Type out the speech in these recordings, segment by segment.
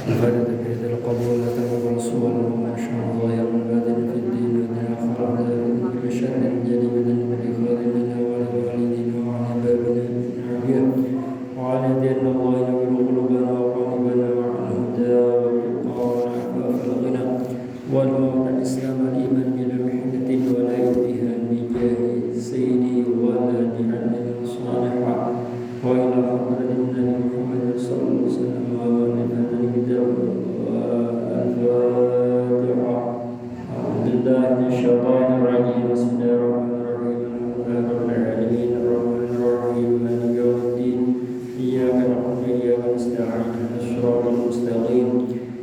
الفائدة في القبول تقبل صور ومنشأ ظاهر باطن في الدين والآخرة ذلك بشأن جليل بالإخراج لنا ولوالدنا وعلى بابنا العافية وعلى دين الله ينور قلوبنا وقلوبنا وعن الهدى والتقى والعفاف والغنى والموت الإسلام والإيمان بلا محنة ولا يؤذيها بجاه سيدي ولا جعلنا صالحا وإلى حضرة النبي محمد صلى الله عليه وسلم ونفعنا الكتاب والفاتحة أعوذ بالله من الشيطان الرجيم بسم الله الرحمن الرحيم الحمد لله رب العالمين الرحمن الرحيم مالك يوم الدين إياك نعبد وإياك نستعين اهدنا الصراط المستقيم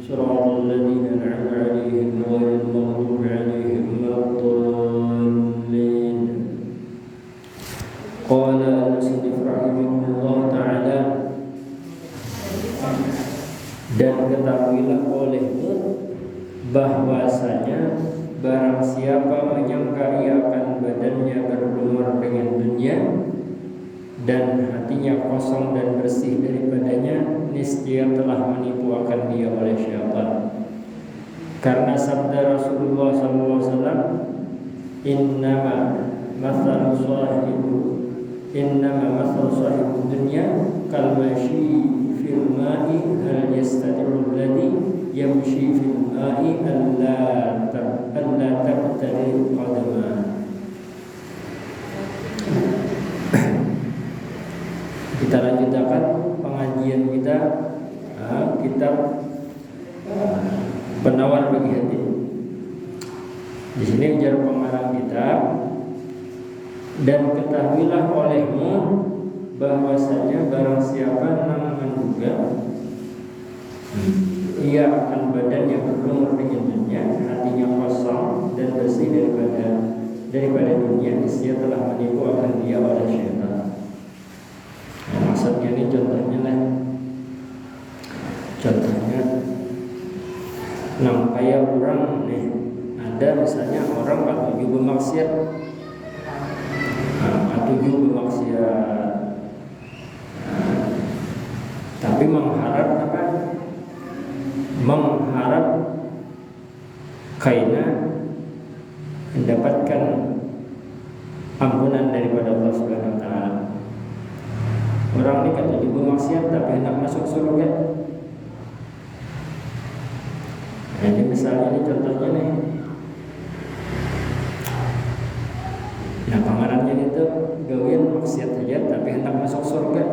صراط الذين أنعمت عليهم غير المغضوب عليهم ولا الضالين قال المصنف رحمه الله تعالى dan ketahuilah olehmu bahwasanya barang siapa menyangka ia akan badannya berlumur dengan dunia dan hatinya kosong dan bersih daripadanya, niscaya telah menipu akan dia oleh syaitan. Karena sabda Rasulullah SAW, innama mathalu sahibu dunya kalmashi fil ma'i hal yastati'u alladhi yamshi fil ma'i alla tabtali qadama. Kita lanjutkan pengajian kita kitab Penawar Bagi Hati. Di sini ujar pengarang kitab, dan ketahuilah olehmu bahwasanya barang siapa yang menduga ia akan badan yang berlumur dengan dunia, hatinya kosong dan bersih daripada dunia, niscaya telah menipu akan dia oleh syaitan. Maksudnya ini contohnya lah, contohnya kayak orang nih, ada misalnya orang katuju bermaksiat, tapi mengharap apa? Mengharap kaina mendapatkan ampunan daripada Allah Subhanahu Wa Taala. Orang ini kan juga maksiat tapi hendak masuk surga. Nah, ini misalnya ini contohnya nih. Nah, pengarangnya itu gawian maksiat saja tapi hendak masuk surga.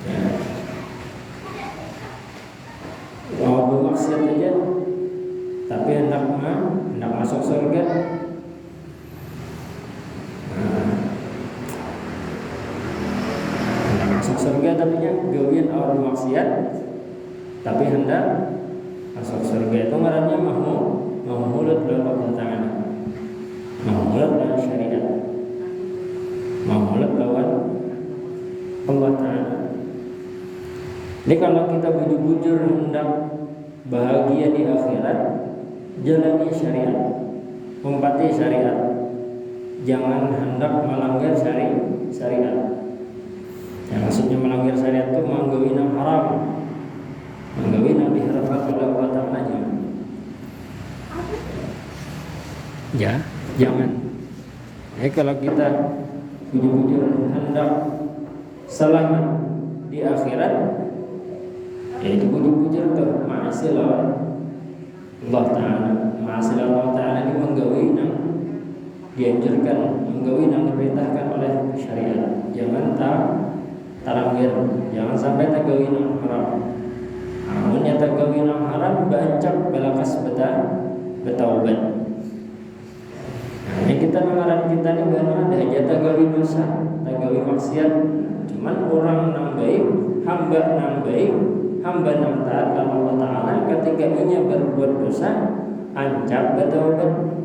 Ya. Mau bermaksiat saja tapi hendak masuk surga. Surga tadinya gawian orang maksiat tapi hendak masuk surga, itu ngarannya mahmulat lawan Allah Ta'ala, mahmulat lawan syariat, mahmulat lawan Allah Ta'ala. Jadi kalau kita bujur-bujur hendak bahagia di akhirat, jalani syariat, umpati syariat, jangan hendak melanggar syariat. Yang maksudnya melanggar syariat itu menggawi yang haram, menggawi yang diharapkan oleh Allah Ta'ala. Ya, jangan. Kalau kita bujur-bujur hendak selamat di akhirat, itu bujur-bujur ke ma'asilah Allah Ta'ala. Ma'asilah Allah Ta'ala ini menggawi yang dianjurkan, menggawi yang diperintahkan oleh syariat. Jangan tarangir, jangan sampai tagawin ang haram. Amun nya tagawin ang haram bancak balakas betaubat. Nah, ini kita mengarang kita ni benar ada aja tagawin dosa, tagawin maksiat. Cuman orang nang baik, hamba nang taat Allah Ta'ala ketika inya berbuat dosa, ancap betaubat.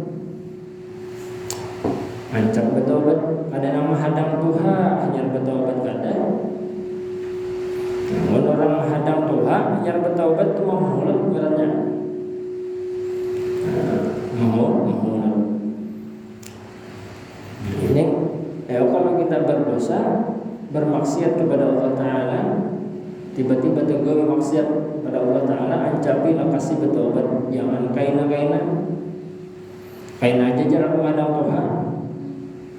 Ancap betaubat, ada nama hadang Tuhan, hanya betaubat kada. Namun orang hadang Tuhan, hanya betaubat itu mahmulat berarti. Mahmulat. Ini, kalau kita berdosa, bermaksiat kepada Allah Ta'ala, tiba-tiba tegawe maksiat pada Allah Ta'ala, ancapi lakasi bertobat, jangan kaina aja jarang menghadap Tuhan.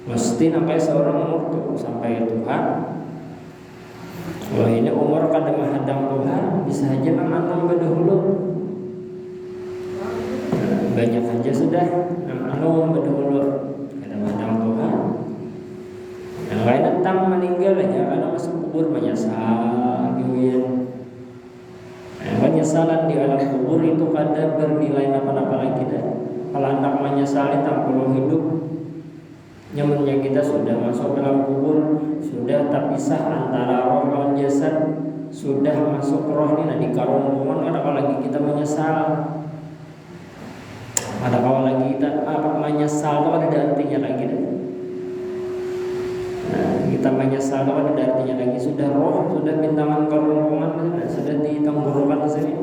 Mesti sampai seorang umur tuh sampai Tuhan. Wah ini umur kada menghadap Tuhan, bisa aja nang anam berdahulu. Banyak aja sudah nang anam berdahulu kada menghadap Tuhan. Yang lain datang meninggal aja karena masuk kubur menyesal gitu. Penyesalan di alam kubur itu kada bernilai apa-apa lagi dah. Kalau anak menyesali tak perlu hidup, nyamannya kita sudah masuk ke dalam kubur, sudah terpisah antara roh dan jasad, sudah masuk roh ini di karungkungan. Ada kalau lagi kita menyesal, ada kalau lagi kita menyesal itu ada artinya lagi dah. Kita menyesal itu ada artinya lagi, sudah roh, sudah bintangan karungkungan, sudah di tenggorokan di sini.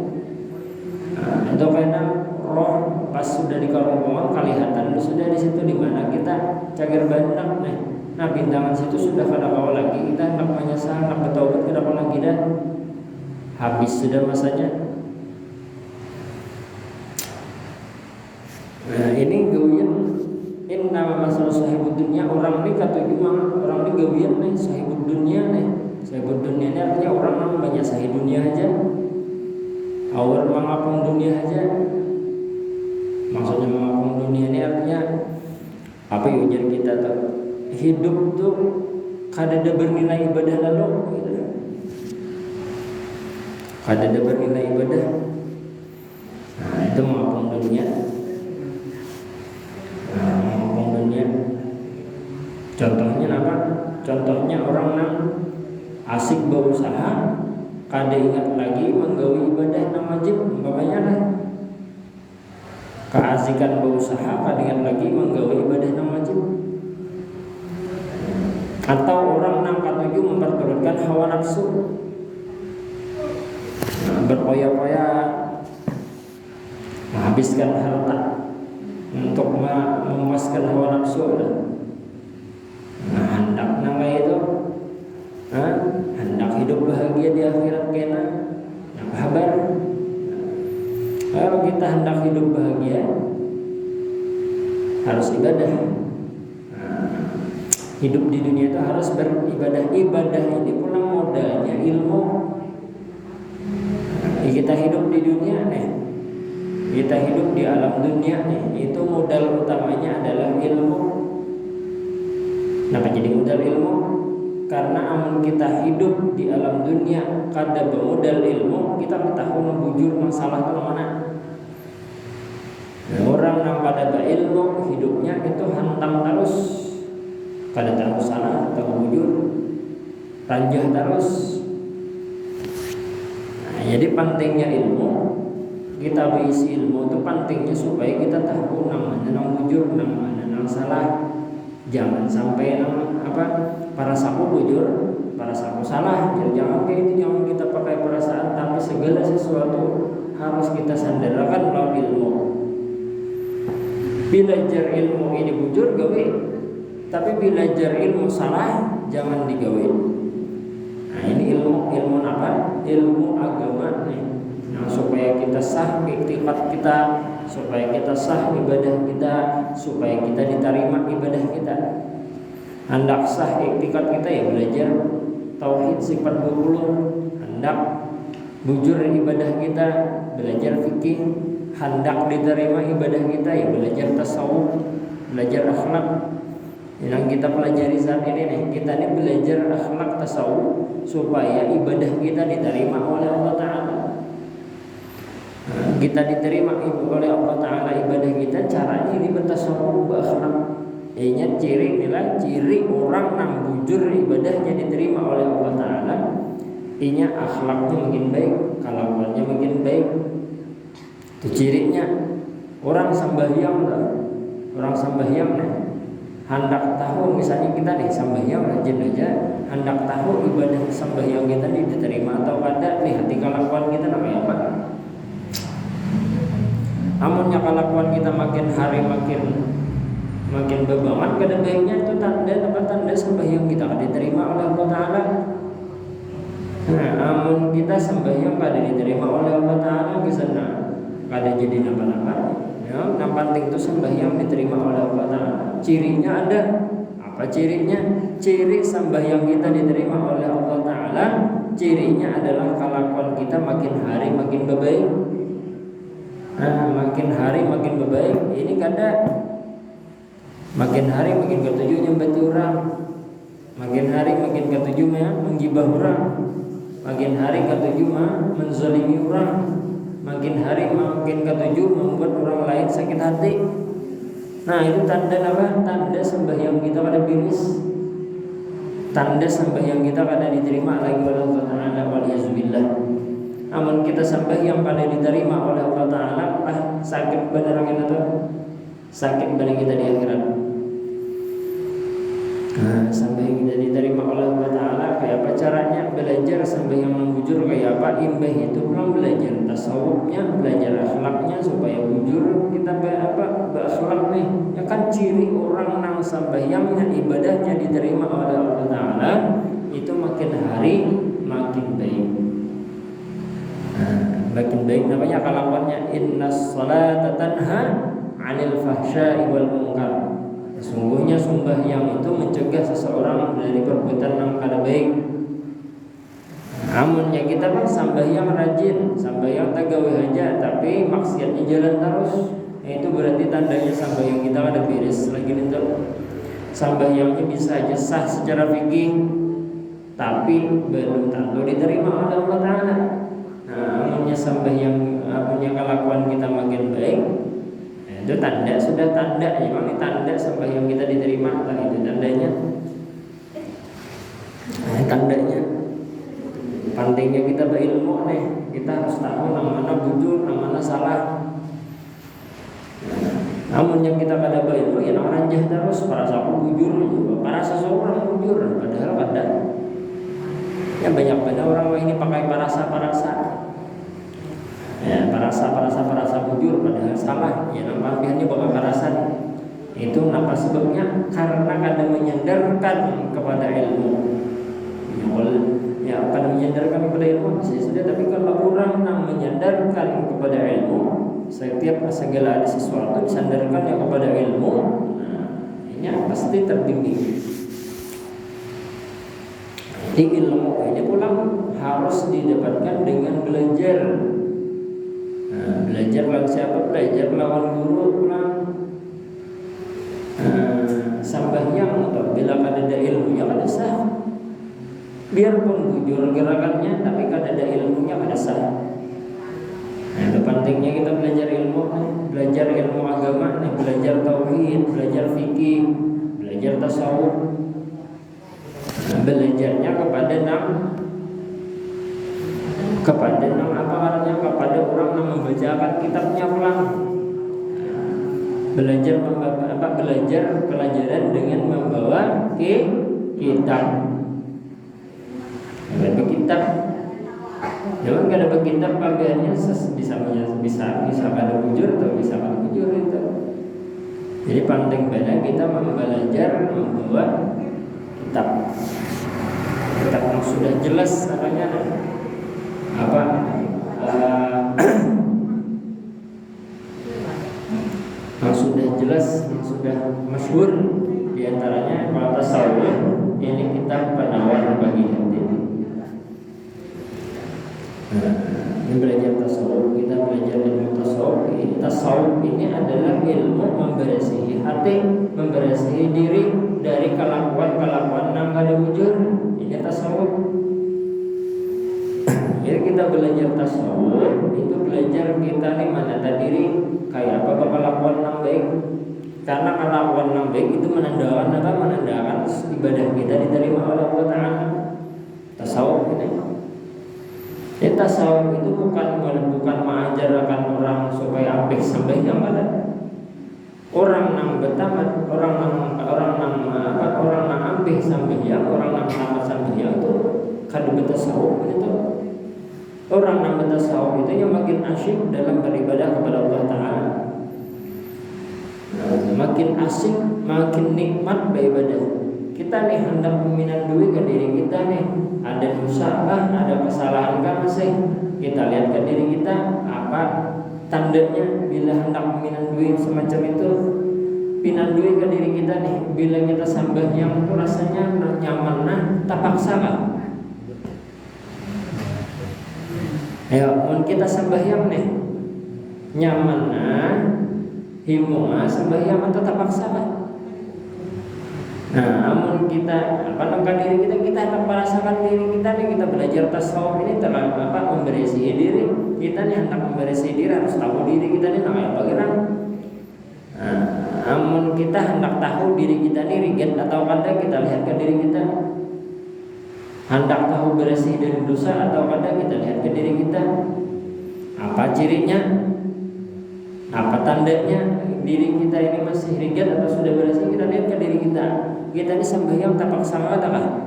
Itu karena roh pas sudah di karungkungan kelihatan sudah di situ di mana kita cager bandang nih. Nah bintangan situ sudah kada kawal lagi, kita hendak menyesal, hendak bertaubat kada kawal lagi dah. Habis sudah masanya. Nah ini gawian nama masalah sahibud dunia. Orang ini kata gimana? Orang ini gawian nih sahibud dunia nih. Sahibud dunia ini artinya orang yang banyak sahib dunia aja. Awal mengapung dunia aja. Maksudnya mengapung dunia ini artinya apa ya ujar kita tuh? Hidup tuh kada ada bernilai ibadah lalu gitu. Kada ada bernilai ibadah. Nah itu mengapung dunia. Contohnya apa? Contohnya orang yang asik berusaha, kada ingat lagi menggawi ibadah yang wajib, umpamanya lah. Keasikan berusaha, kada ingat lagi menggawi ibadah yang wajib. Atau orang yang katuju memperturutkan hawa nafsu, berkoyak-koyak, menghabiskan harta untuk memuaskan hawa nafsu. Nah, hendak nang itu, hendak hidup bahagia di akhirat kena, apa kabar? Kalau kita hendak hidup bahagia, harus ibadah. Hidup di dunia itu harus beribadah. Ibadah ini pula modalnya ilmu. Kita hidup di dunia nih, kita hidup di alam dunia nih, itu modal utamanya adalah ilmu. Kenapa jadi modal ilmu? Karena amun kita hidup di alam dunia kada bermodal ilmu, kita tahu membujur masalah ke mana. Orang yang pada berilmu hidupnya itu hantam terus, kada tahu salah, tahu bujur, ranjah terus. Nah, jadi pentingnya ilmu, kita berisi ilmu itu pentingnya supaya kita tahu nang mana nang bujur, nang mana nang salah. Jangan sampai para sapu bujur, para sapu salah. Jangan kayak itu, jangan kita pakai perasaan, tapi segala sesuatu harus kita sandarkan melalui ilmu. Belajar ilmu ini bujur gawe, tapi belajar ilmu salah jangan digawe. Nah ini ilmu apa? Ilmu agama nih. Nah, supaya kita sah iktikad kita, supaya kita sah ibadah kita, supaya kita diterima ibadah kita. Hendak sah iktikad kita ya belajar tauhid sifat 20. Hendak bujur ibadah kita, belajar fikih. Hendak diterima ibadah kita ya belajar tasawuf, belajar akhlak. Yang kita pelajari saat ini nih, kita ini belajar akhlak tasawuf supaya ibadah kita diterima oleh Allah Ta'ala. Kita diterima oleh Allah Ta'ala ibadah kita, caranya ini bertasawuf berakhlak. Ini ciri orang yang bujur ibadahnya diterima oleh Allah Ta'ala. Ini akhlaknya makin baik, kelakuannya makin baik. Itu cirinya. Orang sembahyang nih, hendak tahu misalnya kita nih sembahyang rajin aja, hendak tahu ibadah sembahyang kita diterima atau kada nih, hati kelakuan kita namanya apa? Amunnya kelakuan kita makin hari makin bebangan, kada baiknya itu tanda sembahyang kita kada diterima oleh Allah Ta'ala. Nah, amun kita sembahyang kada diterima oleh Allah Ta'ala kesana kada jadi napa-napa. Ya, yang penting itu sembahyang diterima oleh Allah Ta'ala. Cirinya ada. Apa cirinya? Ciri sembahyang kita diterima oleh Allah Ta'ala, cirinya adalah kelakuan kita makin hari makin baik. Nah, makin hari makin baik. Ini kada makin hari makin ketujuh nyembati orang, makin hari makin ketujuh menggibah orang, makin hari ketujuh menzalimi orang, makin hari makin ketujuh membuat orang lain sakit hati. Nah, itu tanda apa? Tanda sembahyang kita pada biris. Tanda sembahyang kita pada diterima lagi oleh Allah Ta'ala, waliyazbillah. Namun kita sembahyang pada diterima oleh Allah Ta'ala, sakit benar kita tuh, sakit benar kita di akhirat. Nah, sembahyang kita diterima oleh Allah Ta'ala, kayak apa caranya? Belajar sembahyang yang bujur kayak apa? Imbah itu belum belajar tasawufnya, belajar akhlaknya supaya bujur kita berakhlak nih. Ya kan ciri orang nang sembahyangnya ibadahnya diterima oleh Allah Ta'ala itu makin hari makin baik. Nah, makin baik namanya kelakuannya, innas salata tanha 'anil fahsya'i wal munkar. Sesungguhnya sembahyang itu mencegah seseorang dari perbuatan yang kada baik. Namun ya kita kan sembahyang rajin, sembahyang tagawe aja, tapi maksiatnya jalan terus. Itu berarti tandanya sembahyang kita kada beres lagi itu. Sembahyangnya bisa aja sah secara fikih, tapi belum tentu diterima oleh Allah Ta'ala. Nah, namanya sembahyang, punya kelakuan kita makin baik, itu tanda, sudah tanda. Memang ini tanda sembahyang kita diterima lah, itu tandanya. Nah, tandanya pentingnya kita berilmu nih. Kita harus tahu yang mana bujur, yang mana salah. Namun yang kita kada berilmu ya orang ranjah terus, para saku bujur juga, para seseorang bujur, padahal kada. Ya banyak orang ini pakai parasa. Ya, parasa bujur padahal salah. Ya nampaknya bakal karasan. Itu apa sebabnya? Karena kada menyandarkan kepada ilmu. Ya kada menyandarkan kepada ilmu sudah, tapi kalau orang yang menyandarkan kepada ilmu, setiap segala sesuatu disandarkan ya kepada ilmu, nah, ini pasti terbimbing. Di ilmu ini pulang harus didapatkan dengan belajar. Nah, belajar lawan siapa? Belajar lawan guru pulang. Sembahyang atau bila kada ada ilmunya kada sah. Biarpun bujur gerakannya, tapi kada ada ilmunya kada sah. Nah, itu pentingnya kita belajar ilmu, belajar ilmu agama, belajar tauhid, belajar fikih, belajar tasawuf. Belajarnya kepada apa artinya? Kepada orang yang membacakan kitabnya pulang. Belajar pelajaran dengan membawa kitab. Kitab. Jangan kada berkitab kabarnya bisa kada bujur atau bisa kada bujur itu. Jadi penting banget kita belajar membawa kitab yang sudah jelas apanya apa yang sudah jelas, yang sudah masyhur diantaranya kalau tasawuf ini kitab penawar bagi hati. Ini belajar tasawuf, kita belajar ilmu tasawuf. Tasawuf ini adalah ilmu membersihi hati, membersihi diri dari kelakuan yang kada wujud. Ini tasawuf. Jadi kita belajar tasawuf itu belajar kita nih menata diri kayak apa kelakuan yang baik. Karena kelakuan yang baik itu menandakan apa? Menandakan ibadah kita diterima oleh Allah Ta'ala. Tasawuf ini. Jadi tasawuf itu bukan mengajarkan orang supaya apik sembahyang kada. Orang yang bertamat, orang yang apik sembahyang, orang yang tamat sembahyang itu kada bertasawuf itu. Orang yang bertasawuf itu yang makin asyik dalam beribadah kepada Allah Ta'ala. Makin asik, makin nikmat beribadah. kita nih hendak meminandui ke diri kita nih, ada dosa kah, ada kesalahan kah masih? Kita lihat ke diri kita apa tandanya bila hendak meminandui semacam itu. Pinandui ke diri kita nih, bila kita sembahyang itu rasanya nyaman nah, tak paksa kah? Ayo, kita sembahyang nih, nyaman nah, himua sembahyang atau tak paksa kah? Nah, namun kita nampak diri kita hendak merasakan diri kita nih, kita belajar tasawuf ini telah memberesi diri kita nih, hendak memberesi diri, harus tahu diri kita nih namanya bagaimana. Nah, namun kita hendak tahu diri kita nih riget atau kada, kita lihat ke diri kita. Hendak tahu bersih dari dosa atau kada, kita lihat ke diri kita. Apa cirinya? Apa tandanya diri kita ini masih riget atau sudah bersih? Kita lihat ke diri kita. Kita ini sembahyang tak paksa kah?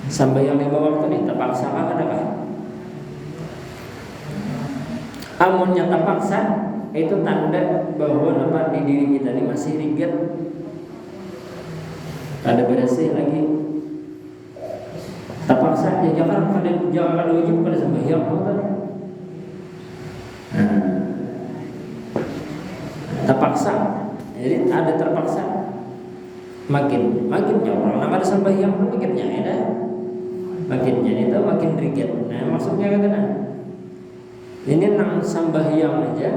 Sembahyang 5 waktu nih tak paksa kah? Amunnya tak paksa, itu tanda bahwa di diri kita ini masih riget, ada bersih lagi. Tak paksa, ya jangan ada wajib pada sembahyang. Terpaksa, jadi ada terpaksa. Makin orang nama ada sembahyang makinnya ada, makinnya itu makin riget. Nah maksudnya kan ini nang sembahyang aja,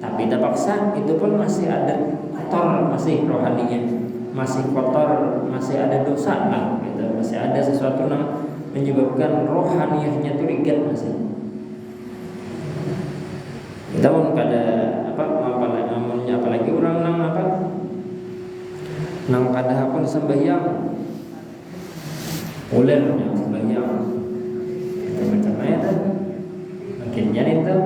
tapi terpaksa itu pun masih ada kotor, masih rohaninya, masih kotor, masih ada dosa lah, gitu. Masih ada sesuatu yang menyebabkan rohaniahnya itu riget masih. Kita pun kada apalagi orang nang kada hakun sembahyang ulen yang sembahyang macam mana makin jadi itu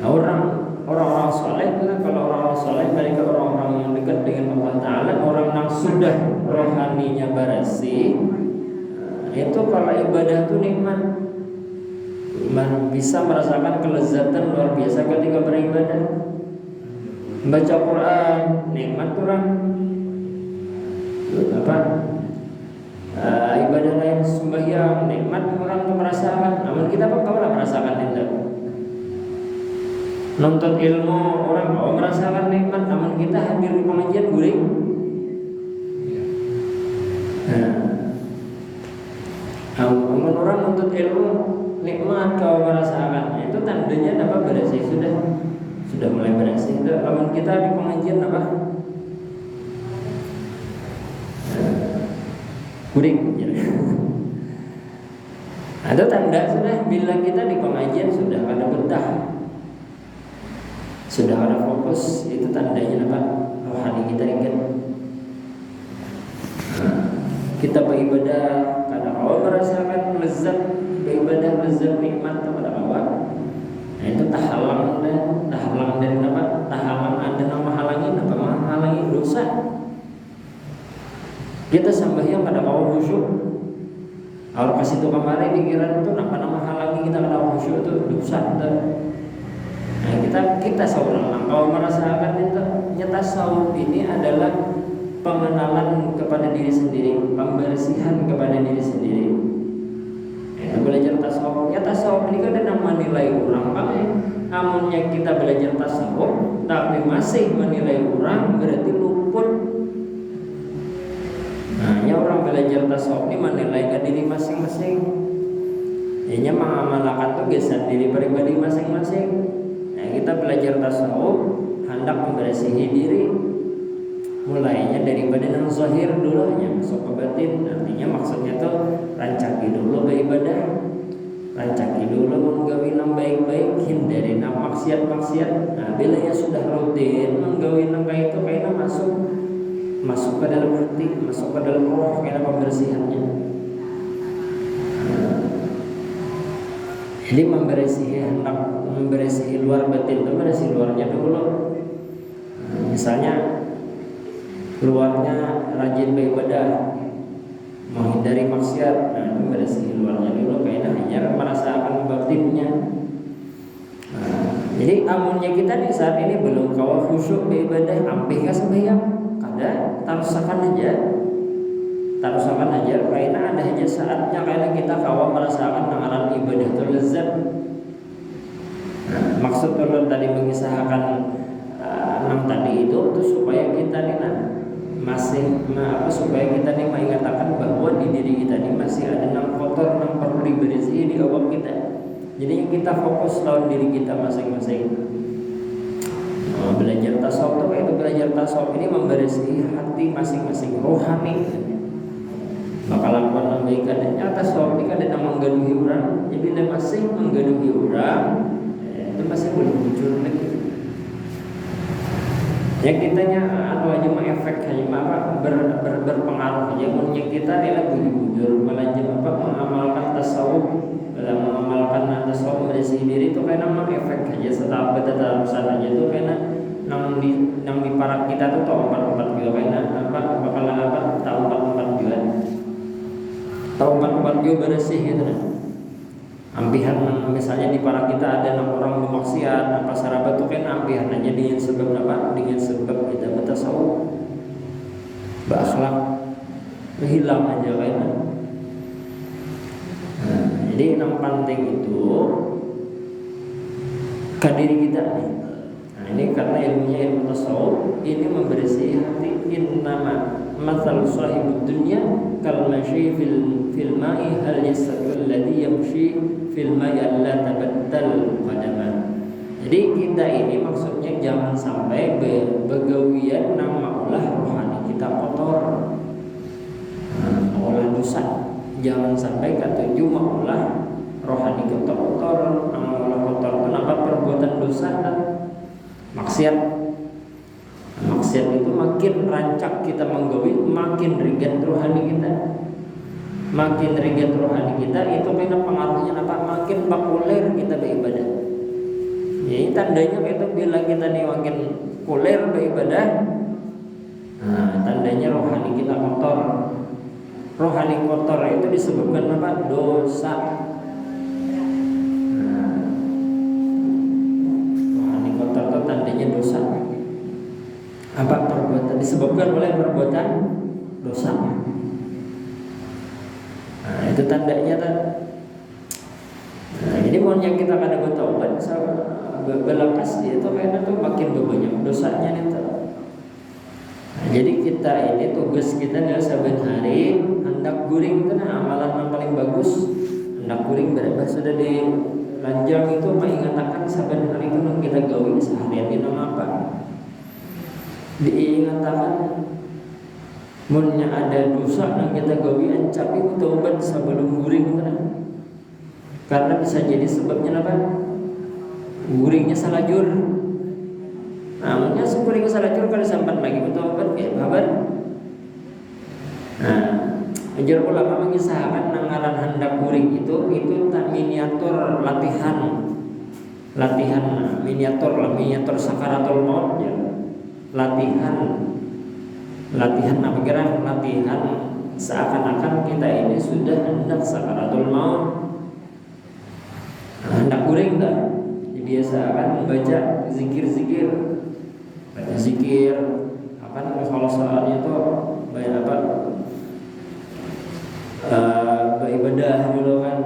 orang-orang soleh. Kalau orang soleh mereka orang-orang yang dekat dengan Allah Ta'ala, orang yang sudah rohaninya bersih, itu kalau ibadah itu nikmat, bisa merasakan kelezatan luar biasa ketika beribadah. Baca Quran nikmat orang, ibadah lain sembahyang nikmat orang tuh merasakan. Namun kita kau merasakan itu. Nonton ilmu orang merasakan nikmat, namun kita hadir di pengajian guring. Namun orang nonton ilmu nikmat kau merasakan, itu tandanya bersih, sudah mulai bersih. Namun kita di pengajian guring. Ada tanda sudah bila kita di pengajian sudah ada betah, sudah ada fokus, itu tandanya rohani kita ingat. Kita beribadah karena Allah merasakan lezat beribadah, lezat nikmat kepada Allah. Nah itu tahalang dari tahalang ada nama halangi dosa. Kita sembahyang pada Allah khusyuk. Kalau kasih itu kemarin pikiran itu nama halangi kita pada Allah khusyuk itu dosa. Nah kita seorang kalau merasakan itu nyata tasawuf ini adalah pengenalan kepada diri sendiri, pembersihan kepada diri sendiri. Belajar tasawuf, tasawuf ini kan ada nama nilai orang. Amunnya kita belajar tasawuf tapi masih menilai orang, berarti luput. Nah, orang belajar tasawuf ini menilai ke diri masing-masing. Ini mengamalkan tugasan diri pribadi masing-masing. Nah, kita belajar tasawuf hendak membersihi diri. Mulainya dari badan yang zahir dulu, hanya masuk ke batin. Artinya maksudnya tuh rancaki dulu beribadah, rancaki dulu menggawi yang baik-baik, hindari maksiat-maksiat. Nah, bila ya sudah rutin menggawi yang kayak itu, kayaknya masuk ke dalam hati, masuk ke dalam roh, kayaknya pembersihannya. Jadi hendak membersihi luar batin itu bersih luarnya dulu. Misalnya luarnya rajin beribadah, menghindari maksiat, nah itu bersih luarnya dulu, kayaknya hanya merasakan batinnya. Jadi amunnya kita di saat ini belum kawa khusyuk beribadah, ampih ka sembahyang, kada tarusakan aja karena ada aja saatnya karena kita kawa merasakan ngaran ibadah itu lezat. Maksud ulun tadi mengisahkan tadi itu supaya kita nih supaya kita nih mengatakan bahwa di diri kita ini masih ada kotor perlu dibersih di awal kita. Jadi kita fokus lawan diri kita masing-masing. Belajar tasawuf itu belajar tasawuf ini membersih hati masing-masing rohani. Bakal lakukan kebaikan. Nyata tasawuf ini kan ada menggaduhi orang. Jadi dia masih menggaduhi orang. Itu masih belum muncul lagi. Ya kitanya aja mah efek hanya berpengaruh aja. Mungkin kita adalah bujur belajar mengamalkan tasawuf, dalam mengamalkan tasawuf bersih diri itu karena mah efek aja setelah dalam aja itu karena nang di parak kita tuh tahu 44 juga karena tahu 44 juga. Tahu 44 juga bersih gitu kan. Ampihan misalnya di para kita ada 6 orang bermaksiat, sarabat itu kan ampihan aja dengan sebab dengan sebab kita bertasawuf, berakhlak, hilang aja kan. Jadi yang penting itu ke diri kita. Ini karena ilmu tasawuf ini membersih hati. Innama mathal sahibud dunya kal mashi fil ma'i hal yasalu alladhi yamshi fil ma'i alla tabattal qadama. Jadi kita ini maksudnya jangan sampai begawian nama ulah rohani kita kotor, olah dosa. Jangan sampai ketujuh maulah rohani kita kotor, nama kotor. Kenapa perbuatan dosa dan maksiat itu makin rancak kita menggawi, makin ringan rohani kita. Makin ringan rohani kita itu karena pengaruhnya makin populer kita beribadah. Jadi tandanya itu bila kita nih makin populer beribadah, tandanya rohani kita kotor. Rohani kotor itu disebabkan dosa. Rohani kotor itu tandanya dosa. Perbuatan disebabkan oleh perbuatan dosa. Itu tandanya kan. Jadi maunya kita kada bertaubat, berlepas itu karena tuh makin banyak dosanya itu. Jadi kita ini tugas kita adalah saben hari hendak guring karena amalan yang paling bagus. Hendak guring berapa sudah di ranjang itu mengatakan saben hari itu kita gawe seharian itu apa? Diingatkan munnya ada dosa yang kita gawe ancapi taubat sebelum guring karena bisa jadi sebabnya apa? Guringnya salajur. Munnya guring salajur kalau sampai lagi bertaubat kayak kabar. Ajar ulama mengisahkan nangaran hendak guring itu tak miniatur latihan miniatur sakaratul maut ya. Latihan apa kira latihan seakan-akan kita ini sudah hendak sakaratul maut. Hendak guring tak dibiasakan membaca zikir baca zikir kalau soalnya itu banyak beribadah dulu kan.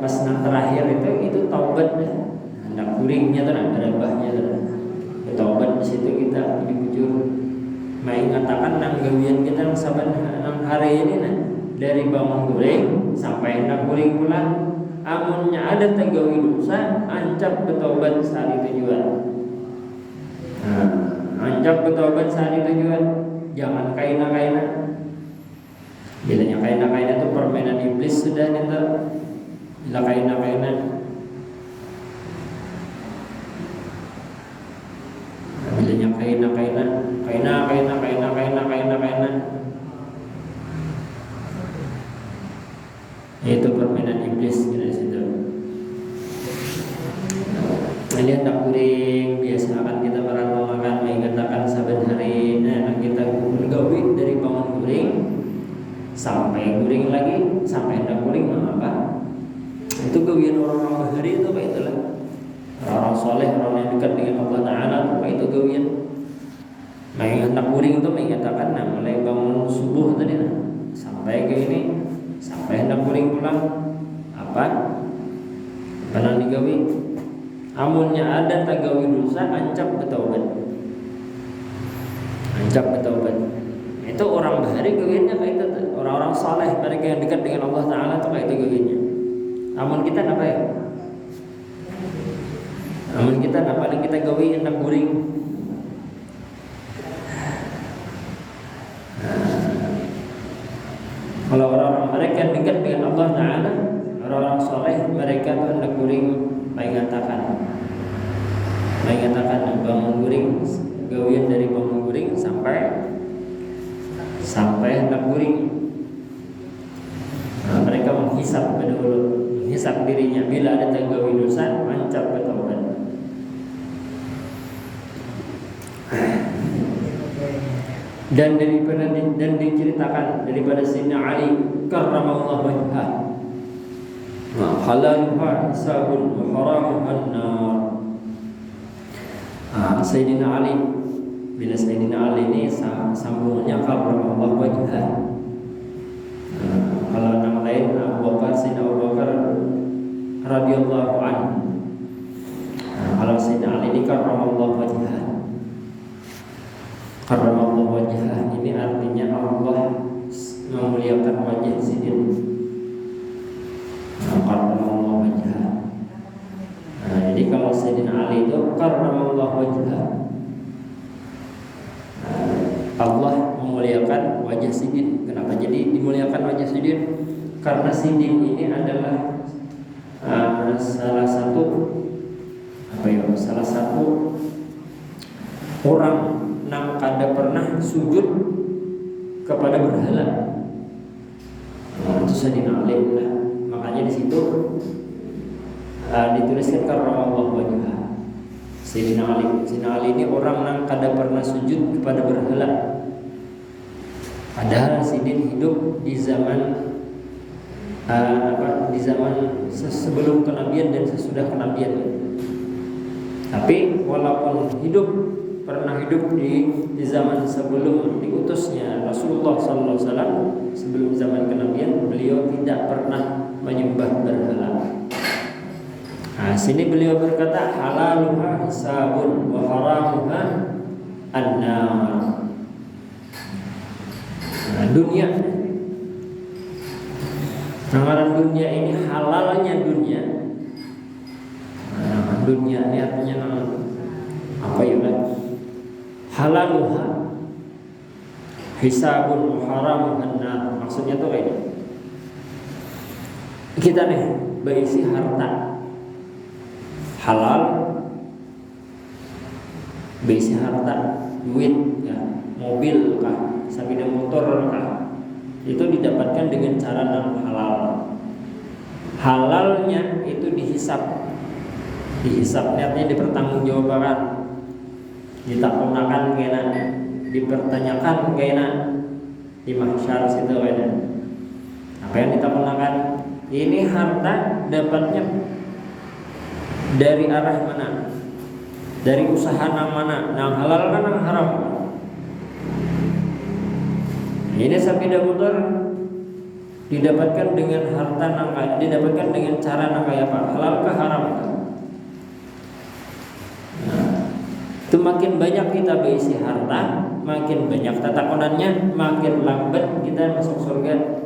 Pas terakhir itu taubat ya. Hendak guringnya tuh berabahnya tuh taubat di situ kita jujur mengatakan gawian kita saban hari ini dari bangun guring sampai hendak guring pula amunnya ada tegawi dosa ancap bertaubat saat itu juga. Ancap bertaubat saat itu juga. Jangan kaina bilanya kaina itu permainan iblis sudah itu. Bila kaina bilanya kaina itu permainan iblis di situ. Kalian tak guring biasa akan kita merenungkan mengatakan saban hari kita gawi dari bangun guring sampai guring lagi sampai hendak guring apa itu gawian orang-orang bahari itu itulah orang orang soleh, orang yang dekat dengan Allah Ta'ala, apa itu gawian. Main hendak guring itu mengatakan mulai bangun subuh tadi sampai ke ini, sampai hendak guring pulang apa pernah digawi. Amunnya ada tagawi dosa ancap bertaubat. Itu orang bahari gawiannya kayak itu. Orang-orang saleh mereka yang dekat dengan Allah Ta'ala itu kayak itu gawiannya. Amun kita apa ya? Amun kita paling kita gawi hendak guring. Kalau orang-orang mereka yang dekat dengan Allah Ta'ala, orang-orang saleh mereka itu hendak guring mengatakan bangun guring, gawian dari bangun guring sampai hendak guring. Mereka menghisap dirinya bila ada tagawi dosa, mancap bertaubat. Dan diceritakan daripada Sayyidina Ali karramallahu wajhah, halaluha hisabun wa haramuha an-nar. Sayyidina Ali, bila Sayyidina Ali ini sambungannya karramallahu wajhah. Kalau nama lain Abu Bakar, Sayyidina Abu Bakar radhiyallahu anhu. Kalau Sayyidina Ali ini karramallahu wajhah. Karramallahu wajhah ini artinya Allah memuliakan wajah Sayyidina. Karramallahu wajhah. Jadi kalau Sayyidina Ali itu karramallahu wajhah, Allah memuliakan wajah Sayyidina. Kenapa jadi dimuliakan wajah Sayyidina? Karena Sayyidina ini adalah salah satu orang yang kada pernah sujud kepada berhala. Itu Sayyidina Ali lah. Makanya di situ dituliskan karramallahu wajhah. Sayyidina Ali ini orang yang kada pernah sujud kepada berhala. Padahal Sayyidina hidup di zaman sebelum kenabian dan sesudah kenabian. Tapi walaupun pernah hidup di zaman sebelum diutusnya Rasulullah sallallahu alaihi wasallam, sebelum zaman kenabian, beliau tidak pernah menyembah berhala. Sini beliau berkata halaluha hisabun wa haramuha an-nar. Dunia, namanya dunia ini halalnya dunia. Dunia ini artinya apa ya? Halaluha hisabun wa haramuha an-nar. Maksudnya tuh kayak ini. Kita nih berisi harta halal, berisi harta, duit, ya, mobil kah, sepeda motor kah, itu didapatkan dengan cara yang halal. Halalnya itu dihisap artinya dipertanggungjawabkan, ditakunakan kena, dipertanyakan kena di mahsyar situ kena. Apa yang ditakunakan? Ini harta dapatnya dari arah mana? Dari usaha yang mana? Yang halal kan yang haram? Ini sepeda motor didapatkan dengan harta yang kaya, didapatkan dengan cara yang kaya apa? Halal ke haram? Itu makin banyak kita berisi harta, makin banyak tatakonannya, makin lambat kita masuk surga.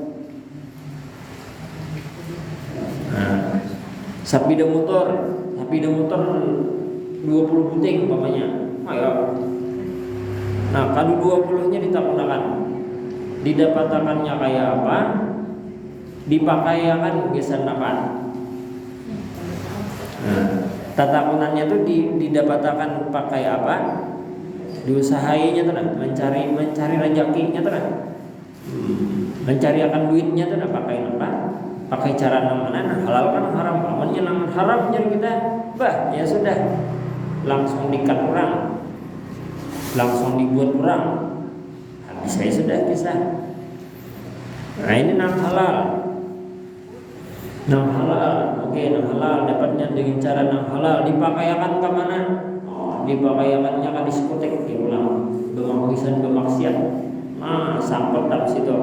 Sepeda motor 20 puting umpamanya. Ayo. Nah, kalau 20-nya ditakunakan, didapatakannya kayak apa? Dipakaikan gesan apa? Tatakunannya itu didapatkan pakai apa? Diusahainya tuh, mencari rezekinya tuh, mencari akan duitnya tuh, pakai apa? Pakai cara yang mana? Nah, halal kan haram. Amannya yang haram jadi kita, ya sudah, langsung dikat orang, langsung dibuat orang. Habis saya sudah kisah. Nah, ini yang halal. Nang halal, oke, nang halal dapatnya dengan cara nang halal. Dipakaikan ke mana? Oh, dipakaikannya ke diskotek, diulang. Bemaksiat bemaksiat. Nah, sampel tak situ.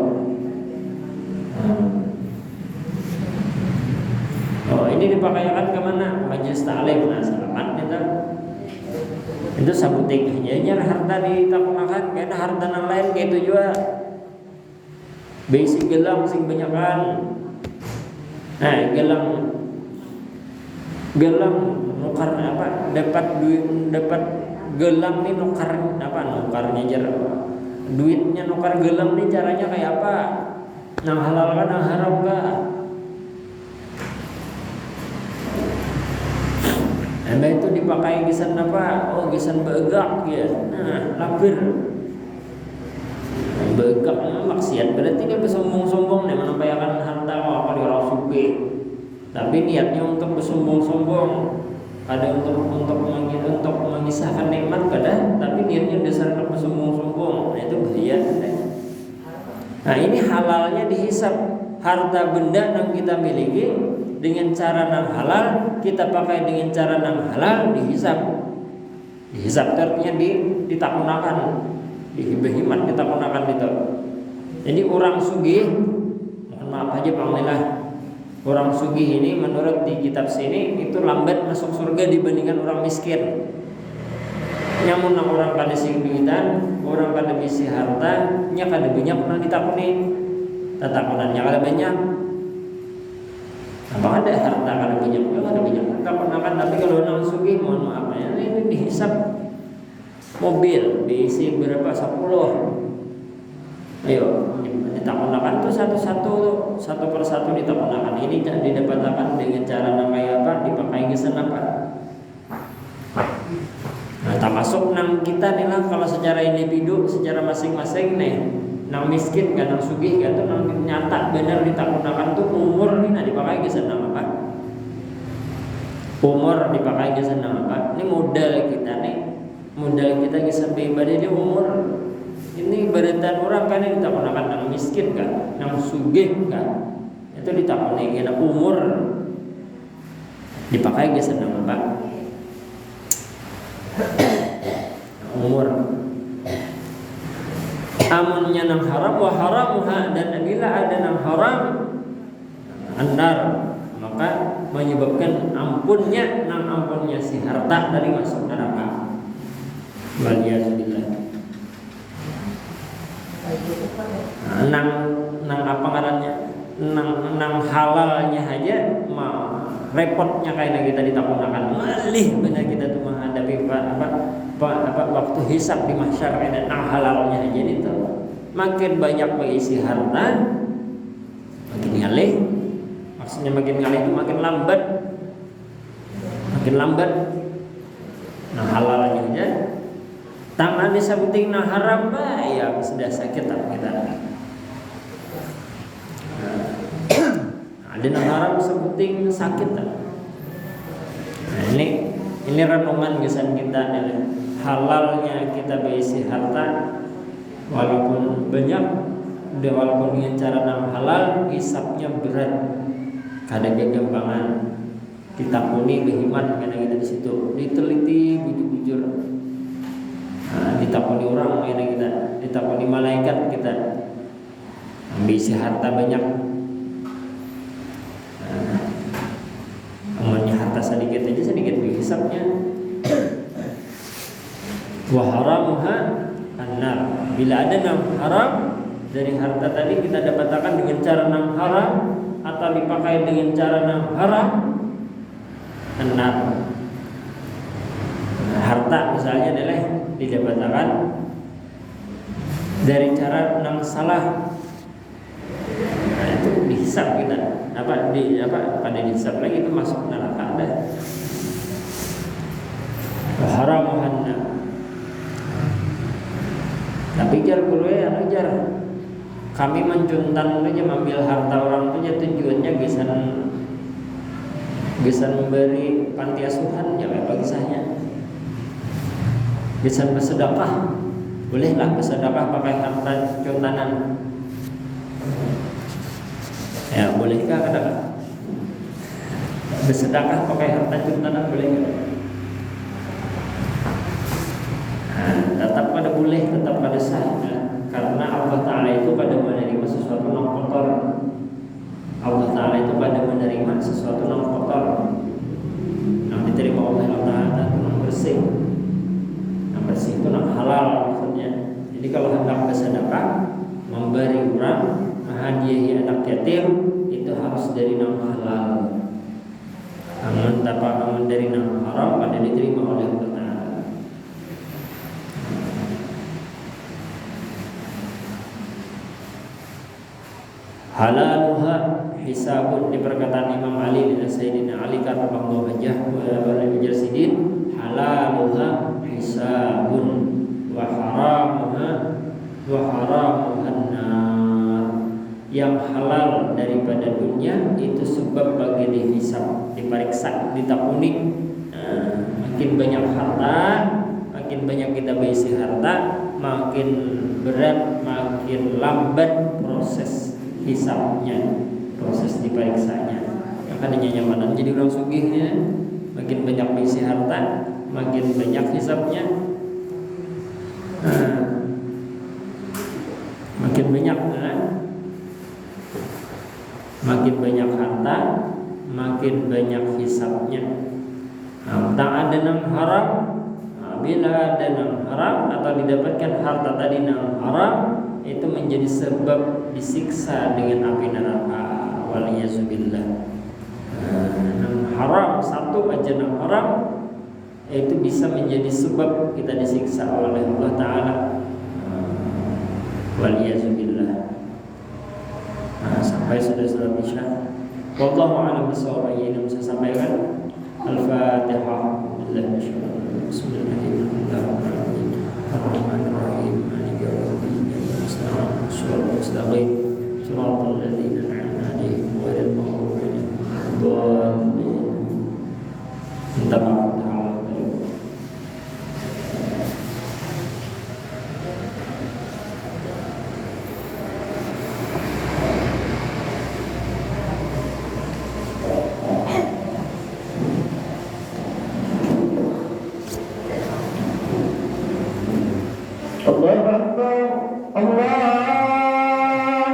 Oh, ini dipakaikan ke mana? Majelis taklim. Nah, selamat kita. Itu sabutik hanya harta ditakunakan, karena harta yang lain kayak itu juga. Basic gelang sing banyakan. Nah, gelang nukar apa? Dapat duit, dapat gelang nih nukar apa? Nukarnya jar duitnya nukar gelang nih caranya kayak apa? Nang halal kan, nang haram kan? Nah, itu dipakai gisan apa? Oh, gisan begak ya. Nah, lapir. Begak maksiat berarti dia bersombong-sombong nih menampakkan harta apa di orang suki. Tapi niatnya untuk bersombong-sombong, ada untuk mengisahkan nikmat kada, tapi niatnya dasar untuk bersombong-sombong. Nah, itu bahaya. Nah, ini halalnya dihisap. Harta benda yang kita miliki dengan cara yang halal, kita pakai dengan cara yang halal, dihisap. Dihisap artinya ditakunakan, dihimat ditakunakan itu. Jadi orang sugih, mohon maaf aja panggilah, orang sugih ini menurut di kitab sini itu lambat masuk surga dibandingkan orang miskin. Nyamun orang kada sing duitan, orang kada bisi harta, nya kada banyak orang ditakuni. Tatakunannya kada banyak. Apa ada harta kada banyak, kada banyak tatakunan, tapi kalau orang sugih mohon maaf ya, ini dihisap. Mobil diisi berapa 10. Ayo ditakunakan tuh satu persatu ditakunakan. Ini didapatkan dengan cara namanya apa? Dipakai gesan apa? Nah, termasuk nang kita nih lah kalau secara individu, secara masing-masing nih, nang miskin kan, nang sugih kan tuh nang nyata benar ditakunakan tuh umur nih, nah dipakai gesan apa? Umur dipakai gesan apa? Ini modal kita nih. Modal kita bisa beribadah di umur. Ini ibadatan orang kan yang ditakunakan nang miskin kan, nang sugih kan, itu ditakuni kena umur dipakai geus nang apa? Umur. Amunnya nang haram wa haramuha, dan bila ada nang haram andar, maka menyebabkan ampunnya si harta dari masuk neraka. Waliyadzubillah. Nang apa ngarannya? Nang halalnya aja repotnya kayak kita ditakunakan. Malih benar kita tuh menghadapi apa waktu hisab di mahsyar dan nang halalnya aja itu. Makin banyak mengisi harta, makin ngalih. Maksudnya makin ngalih itu makin lambat. Makin lambat. Nah halalnya aja tangan disabuting nah haram ya sudah sakit tak kita. Ada nah haram disabuting sakit tak. Nah, ini renungan kesan kita halalnya kita berisi harta walaupun banyak, walaupun dengan cara yang halal hisapnya berat, kadang gampangan ditakuni berhimat karena kita di situ diteliti bujur-bujur. Nah, ditakuni orang karena kita, ditakuni malaikat kita ambisi harta banyak. Amalnya harta sedikit aja sedikit dihisapnya. Wa haramuha annar. Bila ada nam haram dari harta tadi kita dapatkan dengan cara nam haram atau dipakai dengan cara nam haram, annar. Harta misalnya adalah didapatkan dari cara nam salah. Nah, itu dihisap kita. Pada dihisap lagi itu masuk neraka ada. Haramuhanna. Tapi jar kuliah jar kami mencuntan aja mengambil harta orang itu tujuannya bisa memberi panti asuhan ya apa kisahnya. Bisa bersedekah. Bolehlah bersedekah pakai harta cuntanan. Ya bolehkah katakan? Bersedekah pakai harta juntanan boleh nggak? Nah, tetap pada boleh, tetap pada sah, karena Allah Taala itu pada menerima sesuatu yang kotor. Allah Taala itu pada menerima sesuatu yang kotor. Yang diterima oleh Allah Taala itu yang bersih. Yang bersih itu yang halal maksudnya. Jadi kalau hendak bersedekah, memberi orang, menghadiahi anak yatim, itu harus dari yang halal. Namun tanpa dari yang haram pada diterima oleh Allah Taala. Halaluha hisabun, di perkataan Imam Ali dan Sayyidina Ali karramallahu wajhahu wa al-jasidin, halaluha hisabun wa haramuha nar. Yang halal daripada dunia itu sebab bagi dihisab, diperiksa, ditakuni. Makin banyak harta, makin banyak kita berisi harta, makin berat, makin lambat proses hisabnya, proses diperiksanya. Yang adanya nyamanan jadi orang sugihnya, makin banyak berisi harta, makin banyak hisabnya. Makin banyak, makin banyak harta, makin banyak hisabnya. Tak ada yang haram. Bila ada yang haram atau didapatkan harta tadi yang haram, itu menjadi sebab disiksa dengan api neraka. Waliyazubillah. Yang haram, satu aja yang haram, itu bisa menjadi sebab kita disiksa oleh Allah Ta'ala. Waliyazubillah. Sampai sudah salat isya. Wallahu a'lam bishawab. Ini bisa sampaikan. Al-Fatihah. Bismillahirrahmanirrahim. Ar-Rahmanir-Rahim. Maliki yaumiddin. Mustaqim. Shiratal ladzina an'amta 'alaihim ghairil maghdubi 'alaihim waladdallin. Allahu Akbar. Allah